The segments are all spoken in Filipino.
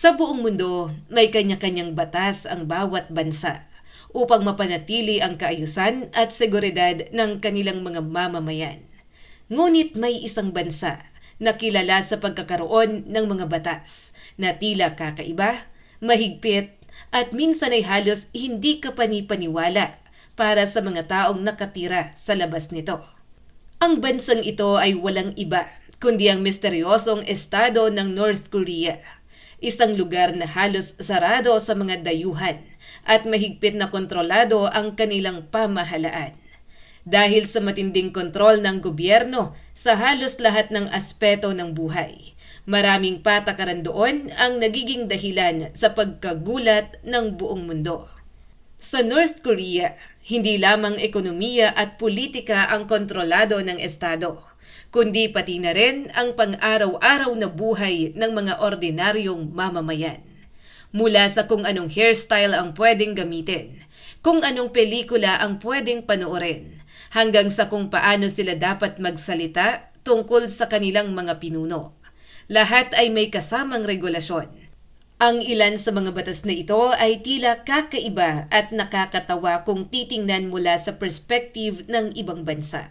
Sa buong mundo, may kanya-kanyang batas ang bawat bansa upang mapanatili ang kaayusan at seguridad ng kanilang mga mamamayan. Ngunit may isang bansa na kilala sa pagkakaroon ng mga batas na tila kakaiba, mahigpit at minsan ay halos hindi kapanipaniwala para sa mga taong nakatira sa labas nito. Ang bansang ito ay walang iba kundi ang misteryosong estado ng North Korea. Isang lugar na halos sarado sa mga dayuhan at mahigpit na kontrolado ang kanilang pamahalaan. Dahil sa matinding kontrol ng gobyerno sa halos lahat ng aspeto ng buhay, maraming patakaran doon ang nagiging dahilan sa pagkagulat ng buong mundo. Sa North Korea, hindi lamang ekonomiya at politika ang kontrolado ng estado, kundi pati na rin ang pang-araw-araw na buhay ng mga ordinaryong mamamayan. Mula sa kung anong hairstyle ang pwedeng gamitin, kung anong pelikula ang pwedeng panoorin, hanggang sa kung paano sila dapat magsalita tungkol sa kanilang mga pinuno. Lahat ay may kasamang regulasyon. Ang ilan sa mga batas na ito ay tila kakaiba at nakakatawa kung titingnan mula sa perspective ng ibang bansa.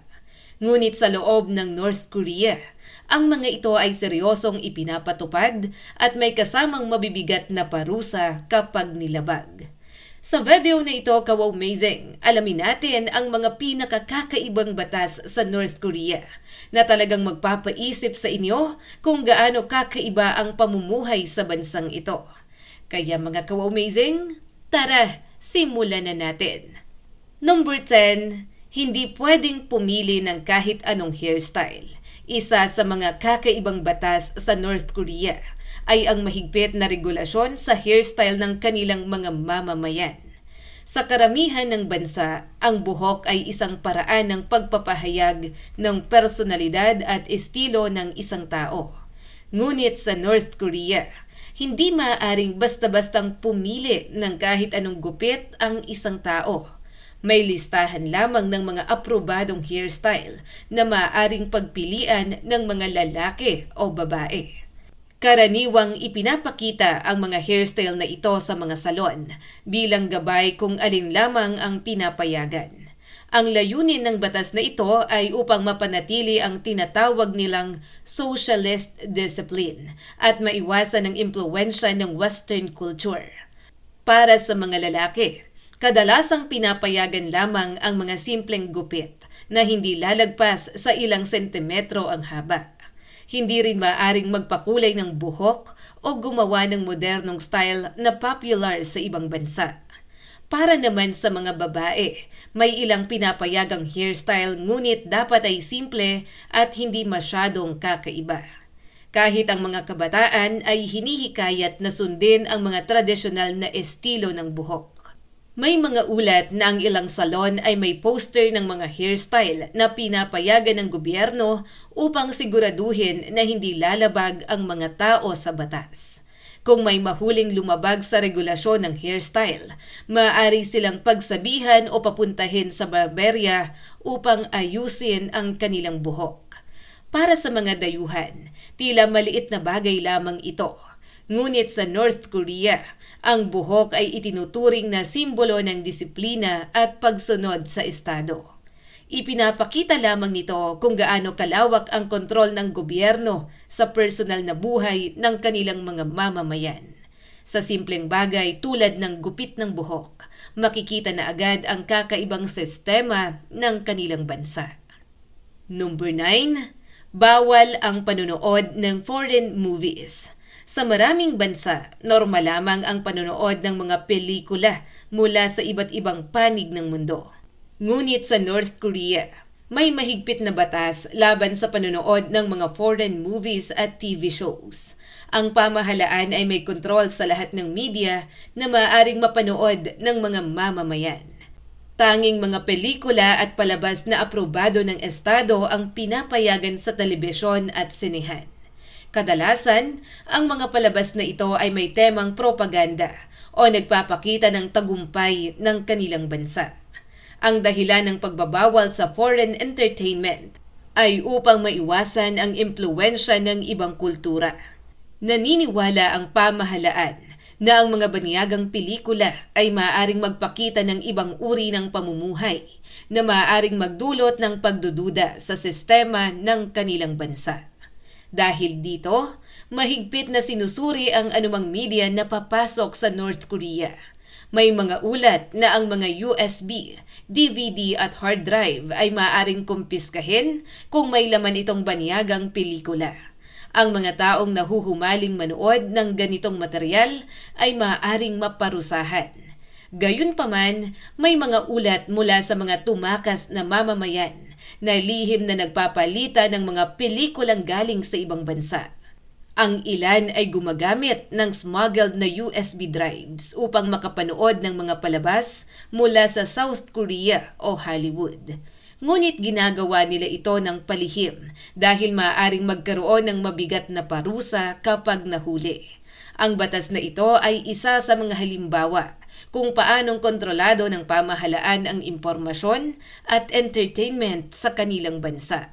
Ngunit sa loob ng North Korea, ang mga ito ay seryosong ipinapatupad at may kasamang mabibigat na parusa kapag nilabag. Sa video na ito, ka-amazing, alamin natin ang mga pinakakakaibang batas sa North Korea na talagang magpapaisip sa inyo kung gaano kakaiba ang pamumuhay sa bansang ito. Kaya mga ka-amazing, tara, simulan na natin. Number 10, hindi pwedeng pumili ng kahit anong hairstyle. Isa sa mga kakaibang batas sa North Korea ay ang mahigpit na regulasyon sa hairstyle ng kanilang mga mamamayan. Sa karamihan ng bansa, ang buhok ay isang paraan ng pagpapahayag ng personalidad at estilo ng isang tao. Ngunit sa North Korea, hindi maaaring basta-bastang pumili ng kahit anong gupit ang isang tao. May listahan lamang ng mga aprobadong hairstyle na maaaring pagpilian ng mga lalaki o babae. Karaniwang ipinapakita ang mga hairstyle na ito sa mga salon bilang gabay kung alin lamang ang pinapayagan. Ang layunin ng batas na ito ay upang mapanatili ang tinatawag nilang socialist discipline at maiwasan ang impluwensya ng Western culture. Para sa mga lalaki, kadalasang pinapayagan lamang ang mga simpleng gupit na hindi lalagpas sa ilang sentimetro ang haba. Hindi rin maaring magpakulay ng buhok o gumawa ng modernong style na popular sa ibang bansa. Para naman sa mga babae, may ilang pinapayagang hairstyle ngunit dapat ay simple at hindi masyadong kakaiba. Kahit ang mga kabataan ay hinihikayat na sundin ang mga tradisyonal na estilo ng buhok. May mga ulat na ang ilang salon ay may poster ng mga hairstyle na pinapayagan ng gobyerno upang siguraduhin na hindi lalabag ang mga tao sa batas. Kung may mahuling lumabag sa regulasyon ng hairstyle, maaari silang pagsabihan o papuntahin sa barberya upang ayusin ang kanilang buhok. Para sa mga dayuhan, tila maliit na bagay lamang ito. Ngunit sa North Korea, ang buhok ay itinuturing na simbolo ng disiplina at pagsunod sa estado. Ipinapakita lamang nito kung gaano kalawak ang kontrol ng gobyerno sa personal na buhay ng kanilang mga mamamayan. Sa simpleng bagay tulad ng gupit ng buhok, makikita na agad ang kakaibang sistema ng kanilang bansa. Number 9, bawal ang panonood ng foreign movies. Sa maraming bansa, normal lamang ang panonood ng mga pelikula mula sa iba't ibang panig ng mundo. Ngunit sa North Korea, may mahigpit na batas laban sa panonood ng mga foreign movies at TV shows. Ang pamahalaan ay may kontrol sa lahat ng media na maaaring mapanood ng mga mamamayan. Tanging mga pelikula at palabas na aprobado ng estado ang pinapayagan sa telebisyon at sinehan. Kadalasan, ang mga palabas na ito ay may temang propaganda o nagpapakita ng tagumpay ng kanilang bansa. Ang dahilan ng pagbabawal sa foreign entertainment ay upang maiwasan ang impluwensya ng ibang kultura. Naniniwala ang pamahalaan na ang mga baniyagang pelikula ay maaaring magpakita ng ibang uri ng pamumuhay na maaaring magdulot ng pagdududa sa sistema ng kanilang bansa. Dahil dito, mahigpit na sinusuri ang anumang media na papasok sa North Korea. May mga ulat na ang mga USB, DVD at hard drive ay maaaring kumpiskahin kung may laman itong banyagang pelikula. Ang mga taong nahuhumaling manood ng ganitong material ay maaaring maparusahan. Gayunpaman, may mga ulat mula sa mga tumakas na mamamayan na lihim na nagpapalitan ng mga pelikulang galing sa ibang bansa. Ang ilan ay gumagamit ng smuggled na USB drives upang makapanood ng mga palabas mula sa South Korea o Hollywood. Ngunit ginagawa nila ito ng palihim dahil maaaring magkaroon ng mabigat na parusa kapag nahuli. Ang batas na ito ay isa sa mga halimbawa kung paanong kontrolado ng pamahalaan ang impormasyon at entertainment sa kanilang bansa.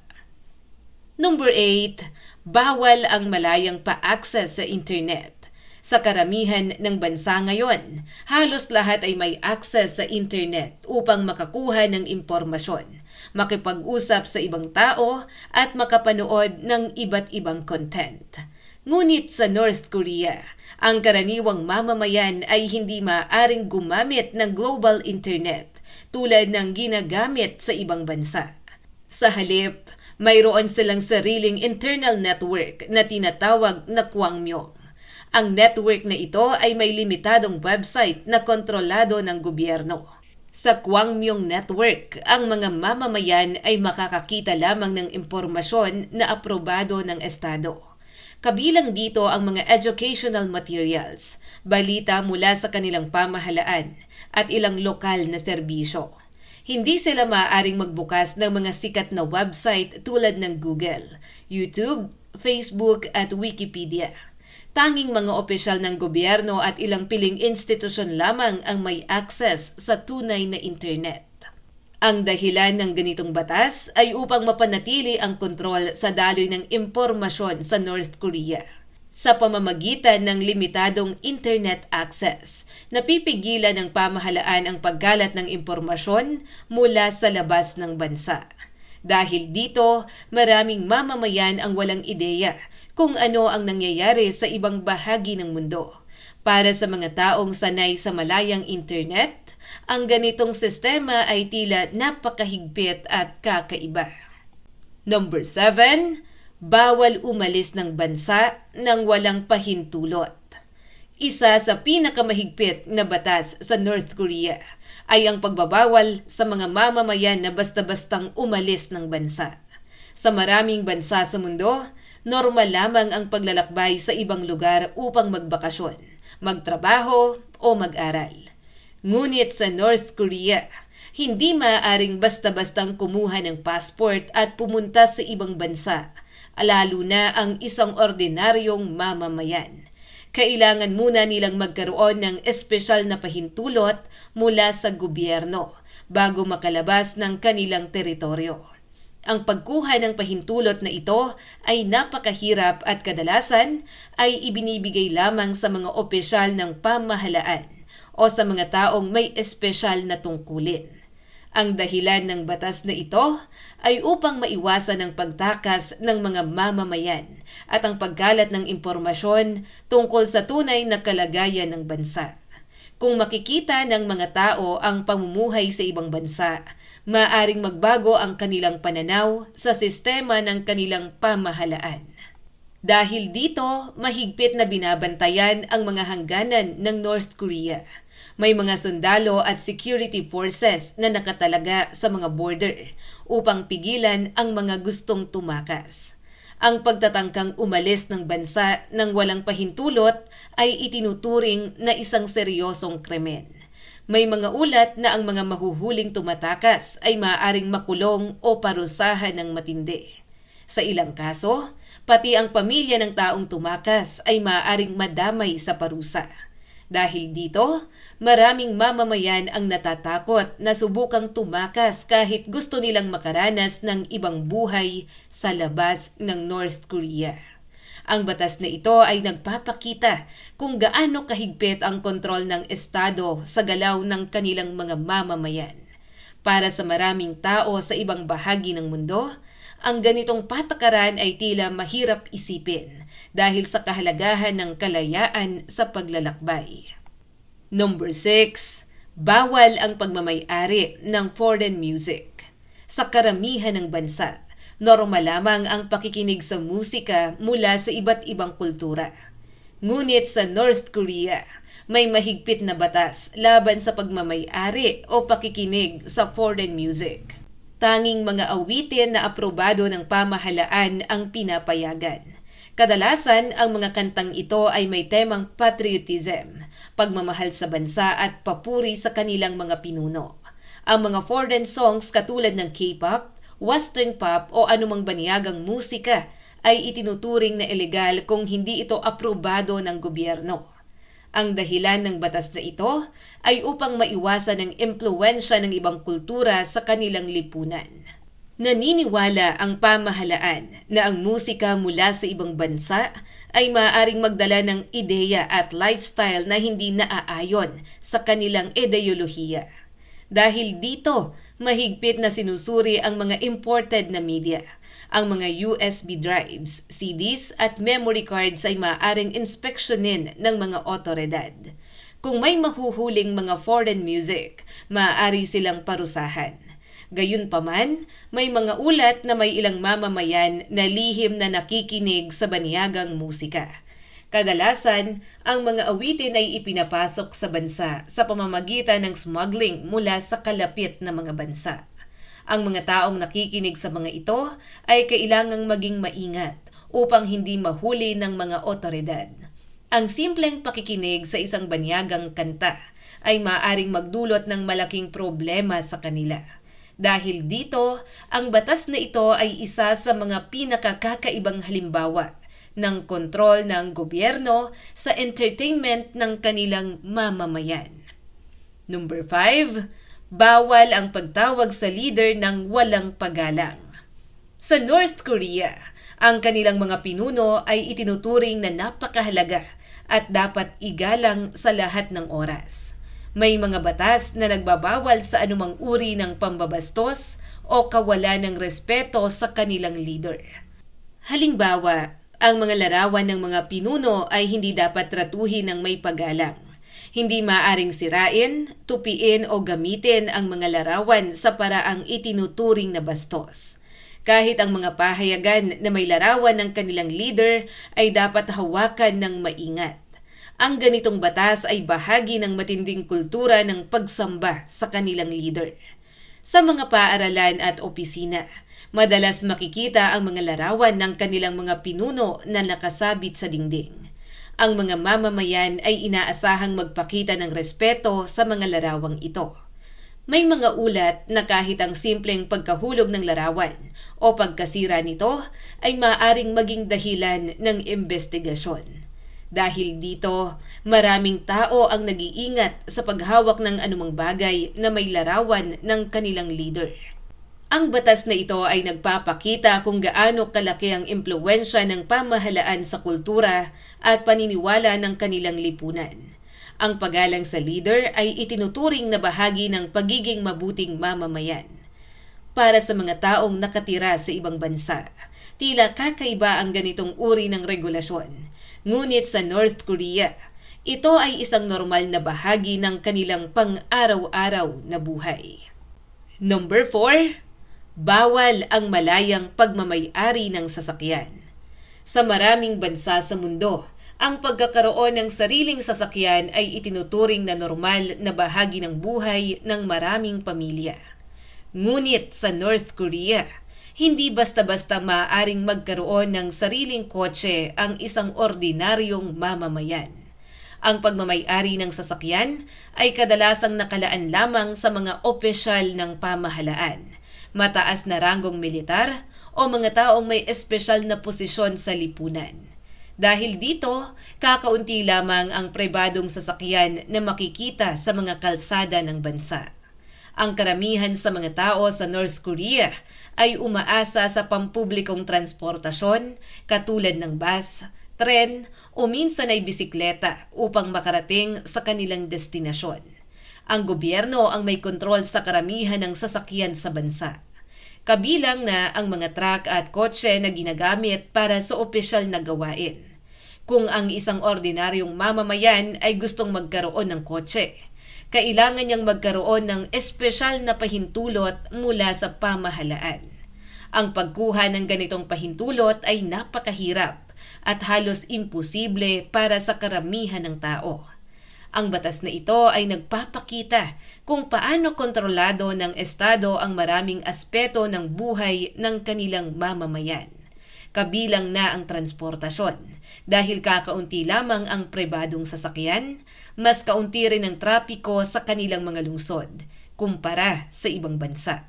Number 8. Bawal ang malayang pa-access sa internet. Sa karamihan ng bansa ngayon, halos lahat ay may access sa internet upang makakuha ng impormasyon, makipag-usap sa ibang tao at makapanood ng iba't ibang content. Ngunit sa North Korea, ang karaniwang mamamayan ay hindi maaaring gumamit ng global internet tulad ng ginagamit sa ibang bansa. Sa halip, mayroon silang sariling internal network na tinatawag na Kwangmyong. Ang network na ito ay may limitadong website na kontrolado ng gobyerno. Sa Kwangmyong Network, ang mga mamamayan ay makakakita lamang ng impormasyon na aprobado ng Estado. Kabilang dito ang mga educational materials, balita mula sa kanilang pamahalaan, at ilang lokal na serbisyo. Hindi sila maaaring magbukas ng mga sikat na website tulad ng Google, YouTube, Facebook at Wikipedia. Tanging mga opisyal ng gobyerno at ilang piling institusyon lamang ang may access sa tunay na internet. Ang dahilan ng ganitong batas ay upang mapanatili ang kontrol sa daloy ng impormasyon sa North Korea. Sa pamamagitan ng limitadong internet access, napipigilan ng pamahalaan ang paggalat ng impormasyon mula sa labas ng bansa. Dahil dito, maraming mamamayan ang walang ideya kung ano ang nangyayari sa ibang bahagi ng mundo. Para sa mga taong sanay sa malayang internet, ang ganitong sistema ay tila napakahigpit at kakaiba. Number 7. Bawal umalis ng bansa nang walang pahintulot. Isa sa pinakamahigpit na batas sa North Korea ay ang pagbabawal sa mga mamamayan na basta-bastang umalis ng bansa. Sa maraming bansa sa mundo, normal lamang ang paglalakbay sa ibang lugar upang magbakasyon, magtrabaho o mag-aral. Ngunit sa North Korea, hindi maaaring basta-bastang kumuha ng passport at pumunta sa ibang bansa, lalo na ang isang ordinaryong mamamayan. Kailangan muna nilang magkaroon ng espesyal na pahintulot mula sa gobyerno bago makalabas ng kanilang teritoryo. Ang pagkuha ng pahintulot na ito ay napakahirap at kadalasan ay ibinibigay lamang sa mga opisyal ng pamahalaan o sa mga taong may espesyal na tungkulin. Ang dahilan ng batas na ito ay upang maiwasan ang pagtakas ng mga mamamayan at ang pagkalat ng impormasyon tungkol sa tunay na kalagayan ng bansa. Kung makikita ng mga tao ang pamumuhay sa ibang bansa, maaaring magbago ang kanilang pananaw sa sistema ng kanilang pamahalaan. Dahil dito, mahigpit na binabantayan ang mga hangganan ng North Korea. May mga sundalo at security forces na nakatalaga sa mga border upang pigilan ang mga gustong tumakas. Ang pagtatangkang umalis ng bansa nang walang pahintulot ay itinuturing na isang seryosong krimen. May mga ulat na ang mga mahuhuling tumatakas ay maaaring makulong o parusahan ng matindi. Sa ilang kaso, pati ang pamilya ng taong tumakas ay maaaring madamay sa parusa. Dahil dito, maraming mamamayan ang natatakot na subukang tumakas kahit gusto nilang makaranas ng ibang buhay sa labas ng North Korea. Ang batas na ito ay nagpapakita kung gaano kahigpit ang kontrol ng Estado sa galaw ng kanilang mga mamamayan. Para sa maraming tao sa ibang bahagi ng mundo, ang ganitong patakaran ay tila mahirap isipin dahil sa kahalagahan ng kalayaan sa paglalakbay. Number 6. Bawal ang pagmamay-ari ng foreign music. Sa karamihan ng bansa, normal lamang ang pakikinig sa musika mula sa iba't ibang kultura. Ngunit sa North Korea, may mahigpit na batas laban sa pagmamay-ari o pakikinig sa foreign music. Tanging mga awitin na aprobado ng pamahalaan ang pinapayagan. Kadalasan, ang mga kantang ito ay may temang patriotism, pagmamahal sa bansa at papuri sa kanilang mga pinuno. Ang mga foreign songs katulad ng K-pop, Western pop o anumang baniyagang musika ay itinuturing na ilegal kung hindi ito aprobado ng gobyerno. Ang dahilan ng batas na ito ay upang maiwasan ang impluwensya ng ibang kultura sa kanilang lipunan. Naniniwala ang pamahalaan na ang musika mula sa ibang bansa ay maaaring magdala ng ideya at lifestyle na hindi naaayon sa kanilang ideolohiya. Dahil dito, mahigpit na sinusuri ang mga imported na media. Ang mga USB drives, CDs at memory cards ay maaaring inspeksyonin ng mga otoridad. Kung may mahuhuling mga foreign music, maaari silang parusahan. Gayunpaman, may mga ulat na may ilang mamamayan na lihim na nakikinig sa baniyagang musika. Kadalasan, ang mga awitin ay ipinapasok sa bansa sa pamamagitan ng smuggling mula sa kalapit na mga bansa. Ang mga taong nakikinig sa mga ito ay kailangang maging maingat upang hindi mahuli ng mga otoridad. Ang simpleng pakikinig sa isang banyagang kanta ay maaaring magdulot ng malaking problema sa kanila. Dahil dito, ang batas na ito ay isa sa mga pinakakakaibang halimbawa ng kontrol ng gobyerno sa entertainment ng kanilang mamamayan. Number 5. Bawal ang pagtawag sa leader ng walang paggalang. Sa North Korea, ang kanilang mga pinuno ay itinuturing na napakahalaga at dapat igalang sa lahat ng oras. May mga batas na nagbabawal sa anumang uri ng pambabastos o kawalan ng respeto sa kanilang leader. Halimbawa, ang mga larawan ng mga pinuno ay hindi dapat tratuhin ng may paggalang. Hindi maaring sirain, tupiin o gamitin ang mga larawan sa paraang itinuturing na bastos. Kahit ang mga pahayagan na may larawan ng kanilang leader ay dapat hawakan ng maingat. Ang ganitong batas ay bahagi ng matinding kultura ng pagsamba sa kanilang leader. Sa mga paaralan at opisina, madalas makikita ang mga larawan ng kanilang mga pinuno na nakasabit sa dingding. Ang mga mamamayan ay inaasahang magpakita ng respeto sa mga larawang ito. May mga ulat na kahit ang simpleng pagkahulog ng larawan o pagkasira nito ay maaaring maging dahilan ng investigasyon. Dahil dito, maraming tao ang nag-iingat sa paghawak ng anumang bagay na may larawan ng kanilang leader. Ang batas na ito ay nagpapakita kung gaano kalaki ang impluwensya ng pamahalaan sa kultura at paniniwala ng kanilang lipunan. Ang paggalang sa leader ay itinuturing na bahagi ng pagiging mabuting mamamayan. Para sa mga taong nakatira sa ibang bansa, tila kakaiba ang ganitong uri ng regulasyon. Ngunit sa North Korea, ito ay isang normal na bahagi ng kanilang pang-araw-araw na buhay. Number 4. Bawal ang malayang pagmamay-ari ng sasakyan. Sa maraming bansa sa mundo, ang pagkakaroon ng sariling sasakyan ay itinuturing na normal na bahagi ng buhay ng maraming pamilya. Ngunit sa North Korea, hindi basta-basta maaaring magkaroon ng sariling kotse ang isang ordinaryong mamamayan. Ang pagmamay-ari ng sasakyan ay kadalasang nakalaan lamang sa mga opisyal ng pamahalaan, mataas na ranggong militar o mga taong may espesyal na posisyon sa lipunan. Dahil dito, kakaunti lamang ang pribadong sasakyan na makikita sa mga kalsada ng bansa. Ang karamihan sa mga tao sa North Korea ay umaasa sa pampublikong transportasyon katulad ng bus, tren o minsan ay bisikleta upang makarating sa kanilang destinasyon. Ang gobyerno ang may kontrol sa karamihan ng sasakyan sa bansa. Kabilang na ang mga truck at kotse na ginagamit para sa opisyal na gawain. Kung ang isang ordinaryong mamamayan ay gustong magkaroon ng kotse, kailangan niyang magkaroon ng espesyal na pahintulot mula sa pamahalaan. Ang pagkuha ng ganitong pahintulot ay napakahirap at halos imposible para sa karamihan ng tao. Ang batas na ito ay nagpapakita kung paano kontrolado ng Estado ang maraming aspeto ng buhay ng kanilang mamamayan. Kabilang na ang transportasyon, dahil kakaunti lamang ang pribadong sasakyan, mas kaunti rin ang trapiko sa kanilang mga lungsod, kumpara sa ibang bansa.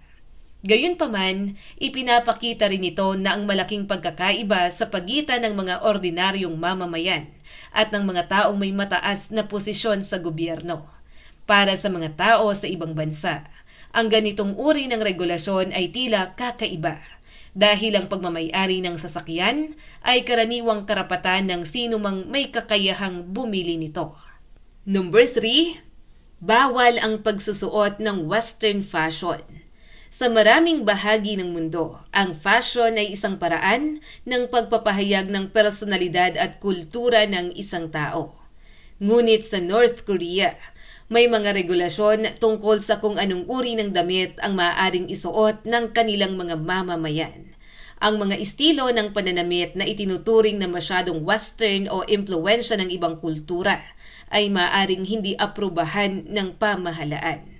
Gayunpaman, ipinapakita rin ito na ang malaking pagkakaiba sa pagitan ng mga ordinaryong mamamayan at ng mga taong may mataas na posisyon sa gobyerno. Para sa mga tao sa ibang bansa, ang ganitong uri ng regulasyon ay tila kakaiba dahil ang pagmamayari ng sasakyan ay karaniwang karapatan ng sinumang may kakayahang bumili nito. Number 3, bawal ang pagsusuot ng Western fashion. Sa maraming bahagi ng mundo, ang fashion ay isang paraan ng pagpapahayag ng personalidad at kultura ng isang tao. Ngunit sa North Korea, may mga regulasyon tungkol sa kung anong uri ng damit ang maaaring isuot ng kanilang mga mamamayan. Ang mga estilo ng pananamit na itinuturing na masyadong Western o impluwensya ng ibang kultura ay maaaring hindi aprubahan ng pamahalaan.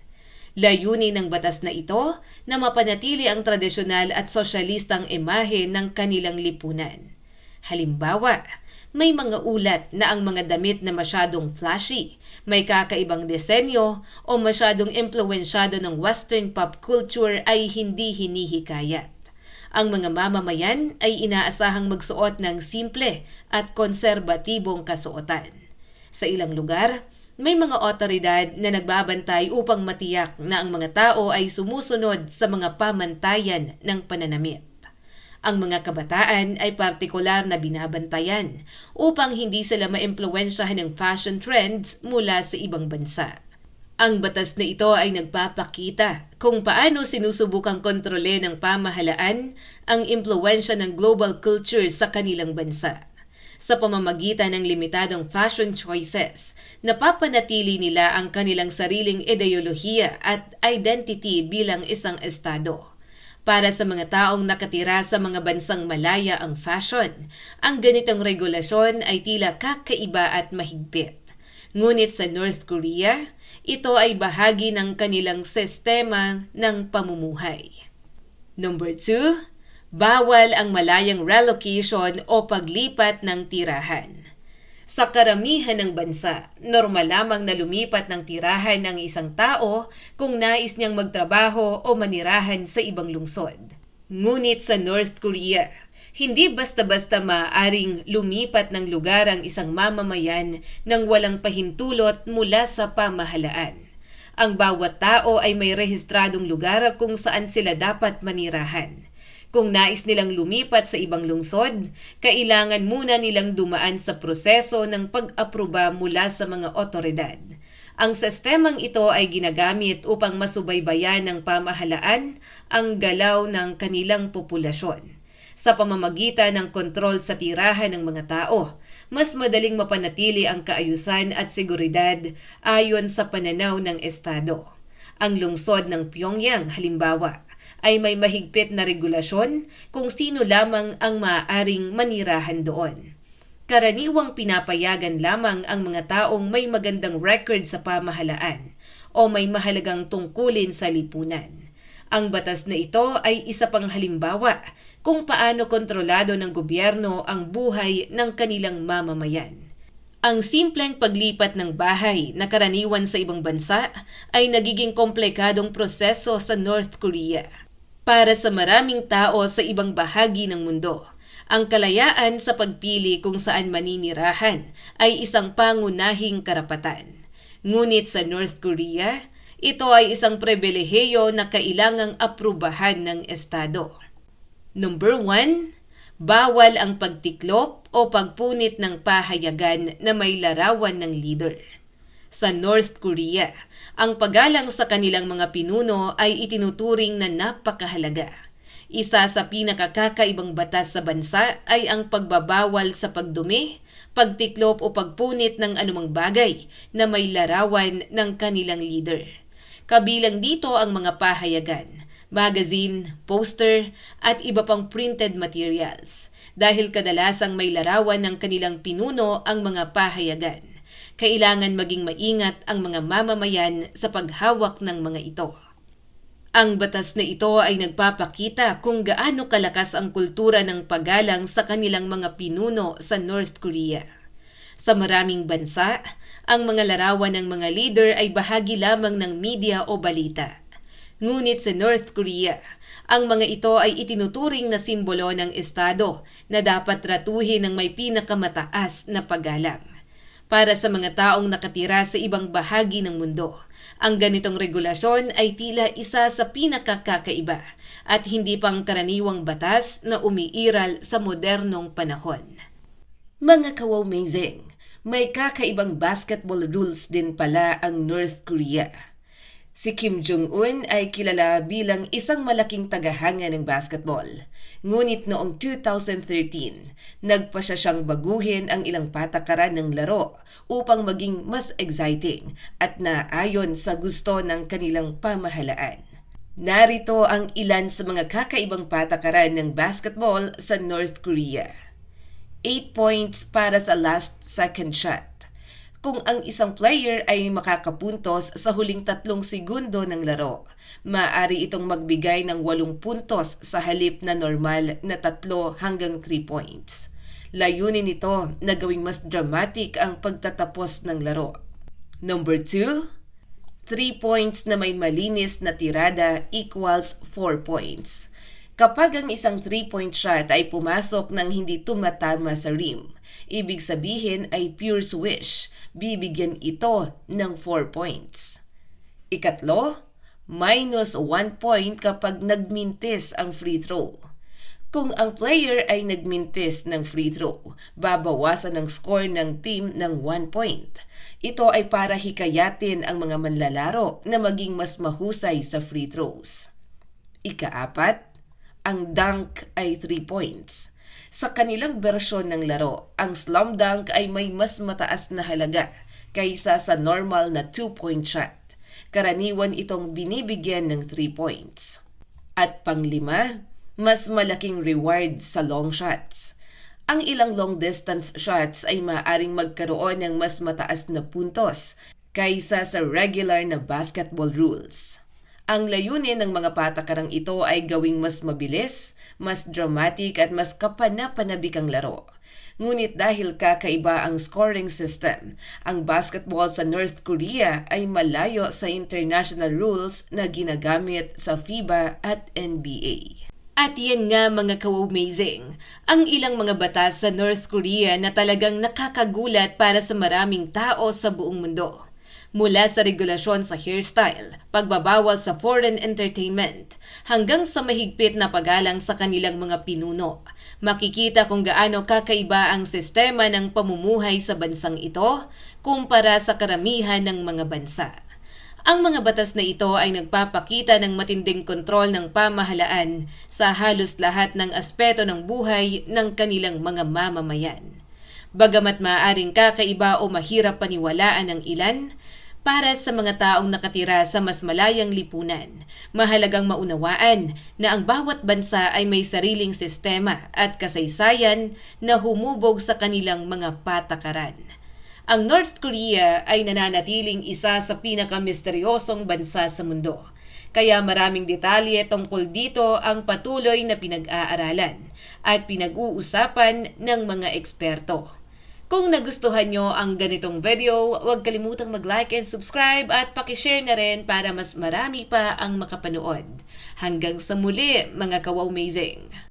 Layunin ng batas na ito na mapanatili ang tradisyonal at sosyalistang imahe ng kanilang lipunan. Halimbawa, may mga ulat na ang mga damit na masyadong flashy, may kakaibang disenyo o masyadong impluwensyado ng Western pop culture ay hindi hinihikayat. Ang mga mamamayan ay inaasahang magsuot ng simple at konserbatibong kasuotan. Sa ilang lugar, may mga otoridad na nagbabantay upang matiyak na ang mga tao ay sumusunod sa mga pamantayan ng pananamit. Ang mga kabataan ay partikular na binabantayan upang hindi sila maimpluwensyahan ng fashion trends mula sa ibang bansa. Ang batas na ito ay nagpapakita kung paano sinusubukang kontrole ng pamahalaan ang impluwensya ng global culture sa kanilang bansa. Sa pamamagitan ng limitadong fashion choices, napapanatili nila ang kanilang sariling ideolohiya at identity bilang isang estado. Para sa mga taong nakatira sa mga bansang malaya ang fashion, ang ganitong regulasyon ay tila kakaiba at mahigpit. Ngunit sa North Korea, ito ay bahagi ng kanilang sistema ng pamumuhay. Number 2, bawal ang malayang relocation o paglipat ng tirahan. Sa karamihan ng bansa, normal lamang na lumipat ng tirahan ng isang tao kung nais niyang magtrabaho o manirahan sa ibang lungsod. Ngunit sa North Korea, hindi basta-basta maaaring lumipat ng lugar ang isang mamamayan nang walang pahintulot mula sa pamahalaan. Ang bawat tao ay may rehistradong lugar kung saan sila dapat manirahan. Kung nais nilang lumipat sa ibang lungsod, kailangan muna nilang dumaan sa proseso ng pag-aproba mula sa mga otoridad. Ang sistemang ito ay ginagamit upang masubaybayan ng pamahalaan ang galaw ng kanilang populasyon. Sa pamamagitan ng kontrol sa tirahan ng mga tao, mas madaling mapanatili ang kaayusan at seguridad ayon sa pananaw ng Estado. Ang lungsod ng Pyongyang, halimbawa, ay may mahigpit na regulasyon kung sino lamang ang maaaring manirahan doon. Karaniwang pinapayagan lamang ang mga taong may magandang record sa pamahalaan o may mahalagang tungkulin sa lipunan. Ang batas na ito ay isa pang halimbawa kung paano kontrolado ng gobyerno ang buhay ng kanilang mamamayan. Ang simpleng paglipat ng bahay na karaniwan sa ibang bansa ay nagiging komplikadong proseso sa North Korea. Para sa maraming tao sa ibang bahagi ng mundo, ang kalayaan sa pagpili kung saan maninirahan ay isang pangunahing karapatan. Ngunit sa North Korea, Ito ay isang pribilehiyo na kailangang aprubahan ng Estado. Number 1, bawal ang pagtiklop o pagpunit ng pahayagan na may larawan ng leader. Sa North Korea, ang paggalang sa kanilang mga pinuno ay itinuturing na napakahalaga. Isa sa pinakakakaibang batas sa bansa ay ang pagbabawal sa pagdumi, pagtiklop o pagpunit ng anumang bagay na may larawan ng kanilang leader. Kabilang dito ang mga pahayagan, magazine, poster, at iba pang printed materials. Dahil kadalasang may larawan ng kanilang pinuno ang mga pahayagan, kailangan maging maingat ang mga mamamayan sa paghawak ng mga ito. Ang batas na ito ay nagpapakita kung gaano kalakas ang kultura ng paggalang sa kanilang mga pinuno sa North Korea. Sa maraming bansa, ang mga larawan ng mga leader ay bahagi lamang ng media o balita. Ngunit sa North Korea, ang mga ito ay itinuturing na simbolo ng Estado na dapat tratuhin ng may pinakamataas na paggalang. Para sa mga taong nakatira sa ibang bahagi ng mundo, ang ganitong regulasyon ay tila isa sa pinakakakaiba at hindi pang karaniwang batas na umiiral sa modernong panahon. Mga ka-Wowmazing, may kakaibang basketball rules din pala ang North Korea. Si Kim Jong-un ay kilala bilang isang malaking tagahanga ng basketball. Ngunit noong 2013, nagpa siyang baguhin ang ilang patakaran ng laro upang maging mas exciting at naayon sa gusto ng kanilang pamahalaan. Narito ang ilan sa mga kakaibang patakaran ng basketball sa North Korea. 8 points para sa last second shot. Kung ang isang player ay makakapuntos sa huling 3 segundo ng laro, maaari itong magbigay ng 8 puntos sa halip na normal na 3 hanggang 3 points. Layunin nito na gawing mas dramatic ang pagtatapos ng laro. Number 2, 3 points na may malinis na tirada equals 4 points. Kapag ang isang 3-point shot ay pumasok ng hindi tumatama sa rim, ibig sabihin ay pure swish, bibigyan ito ng 4 points. Ikatlo, minus 1 point kapag nagmintis ang free throw. Kung ang player ay nagmintis ng free throw, babawasan ng score ng team ng 1 point. Ito ay para hikayatin ang mga manlalaro na maging mas mahusay sa free throws. Ikaapat, ang dunk ay 3 points. Sa kanilang bersyon ng laro, ang slam dunk ay may mas mataas na halaga kaysa sa normal na 2-point shot. Karaniwan itong binibigyan ng 3 points. At panglima, mas malaking reward sa long shots. Ang ilang long distance shots ay maaaring magkaroon ng mas mataas na puntos kaysa sa regular na basketball rules. Ang layunin ng mga patakarang ito ay gawing mas mabilis, mas dramatic at mas kapana-panabik ang laro. Ngunit dahil kakaiba ang scoring system, ang basketball sa North Korea ay malayo sa international rules na ginagamit sa FIBA at NBA. At yan nga mga ka-Wowmazing, ang ilang mga batas sa North Korea na talagang nakakagulat para sa maraming tao sa buong mundo. Mula sa regulasyon sa hairstyle, pagbabawal sa foreign entertainment, hanggang sa mahigpit na paggalang sa kanilang mga pinuno. Makikita kung gaano kakaiba ang sistema ng pamumuhay sa bansang ito kumpara sa karamihan ng mga bansa. Ang mga batas na ito ay nagpapakita ng matinding kontrol ng pamahalaan sa halos lahat ng aspeto ng buhay ng kanilang mga mamamayan. Bagamat maaaring kakaiba o mahirap paniwalaan ng ilan, para sa mga taong nakatira sa mas malayang lipunan, mahalagang maunawaan na ang bawat bansa ay may sariling sistema at kasaysayan na humubog sa kanilang mga patakaran. Ang North Korea ay nananatiling isa sa pinakamisteryosong bansa sa mundo. Kaya maraming detalye tungkol dito ang patuloy na pinag-aaralan at pinag-uusapan ng mga eksperto. Kung nagustuhan nyo ang ganitong video, huwag kalimutang mag-like and subscribe at pakishare na rin para mas marami pa ang makapanood. Hanggang sa muli, mga ka-Wowmazing!